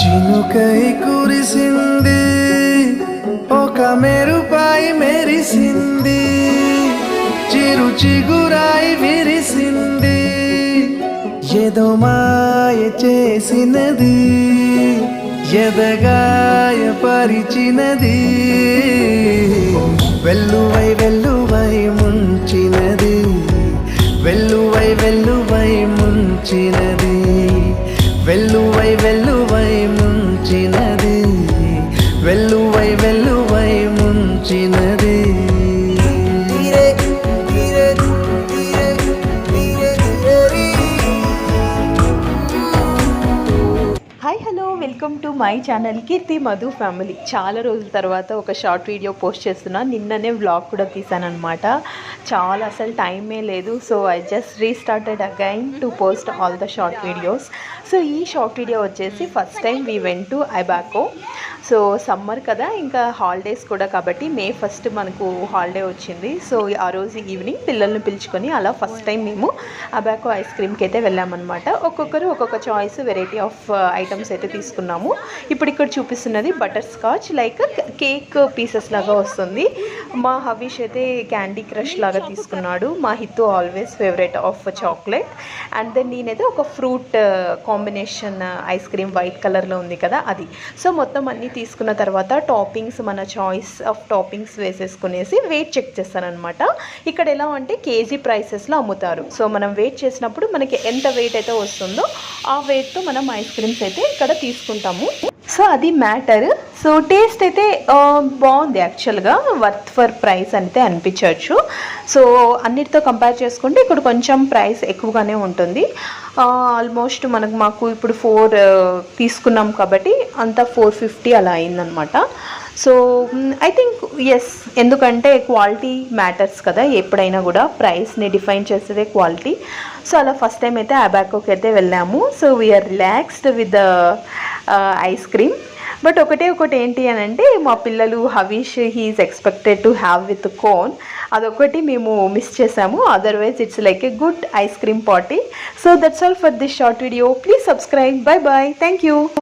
చినుకై కురిసింది, ఒక మెరుపాయి మెరిసింది, చిరు చిగురాయి విరిసింది, ఏదో మాయ చేసినది, ఎదగాయ పరిచినది, వెల్లువై వెల్లువై ముంచినది, వెల్లువై వెల్లువై ముంచినది, వెల్లువై వెల్లువై ముంచినది, వెల్లువై వెల్లువై ముంచినది. Hi hello welcome to my channel Keerthi Madhu family. చాలా రోజుల తర్వాత ఒక షార్ట్ వీడియో పోస్ట్ చేస్తున్నా. నిన్ననే వ్లాగ్ కూడా తీసానమాట. చాలా అసలు టైమే లేదు. So I just restarted again to post all the short videos. So ఈ షార్ట్ వీడియో వచ్చేసి first time we went to Ibaco. So summer కదా, ఇంకా హాలిడేస్ కూడా, కాబట్టి May 1 మనకు హాలిడే వచ్చింది. సో ఆ రోజు ఈవినింగ్ పిల్లల్ని పిలుచుకొని అలా ఫస్ట్ టైం మేము అబాకో ఐస్ క్రీమ్కి అయితే వెళ్ళామన్నమాట. ఒక్కొక్కరు ఒక్కొక్క చాయిస్ వెరైటీ ఆఫ్ ఐటమ్స్ అయితే తీసుకున్నాము. ఇప్పుడు ఇక్కడ చూపిస్తున్నది butter scotch, like cake pieces లాగా వస్తుంది. మా హవీష్ అయితే క్యాండీ క్రష్ లాగా తీసుకున్నాడు. మా హిత్తు always favourite of chocolate. And then నేనైతే ఒక fruit combination ice cream white కలర్లో ఉంది కదా అది. సో మొత్తం అన్నీ తీసుకున్న తర్వాత టాపింగ్స్ మన చాయిస్ ఆఫ్ టాపింగ్స్ వేసేసుకునేసి వెయిట్ చెక్ చేస్తానమాట. ఇక్కడ ఎలా అంటే కేజీ ప్రైసెస్లో అమ్ముతారు. సో మనం వెయిట్ చేసినప్పుడు మనకి ఎంత వెయిట్ అయితే వస్తుందో ఆ వెయిట్తో మనం ఐస్ క్రీమ్స్ అయితే ఇక్కడ తీసుకుంటాము. సో అది మ్యాటర్. సో టేస్ట్ అయితే బాగుంది, యాక్చువల్గా వర్త్ ఫర్ ప్రైస్ అయితే అనిపించవచ్చు. సో అన్నిటితో కంపేర్ చేసుకుంటే ఇక్కడ కొంచెం ప్రైస్ ఎక్కువగానే ఉంటుంది. ఆల్మోస్ట్ మాకు ఇప్పుడు 4 తీసుకున్నాం కాబట్టి అంతా 450 అలా అయిందనమాట. సో ఐ థింక్ ఎస్, ఎందుకంటే క్వాలిటీ మ్యాటర్స్ కదా, ఎప్పుడైనా కూడా ప్రైస్ని డిఫైన్ చేసేదే క్వాలిటీ. సో అలా ఫస్ట్ టైం అయితే అబాకోకి అయితే వెళ్ళాము. So we are relaxed with the ice cream. But ఒకటి ఏంటి అని అంటే, మా పిల్లలు Havish he's expected to have with cone, అదొకటి మేము మిస్ చేసాము. Otherwise it's like a good ice cream party. So that's all for this short video. Please subscribe. Bye bye. Thank you.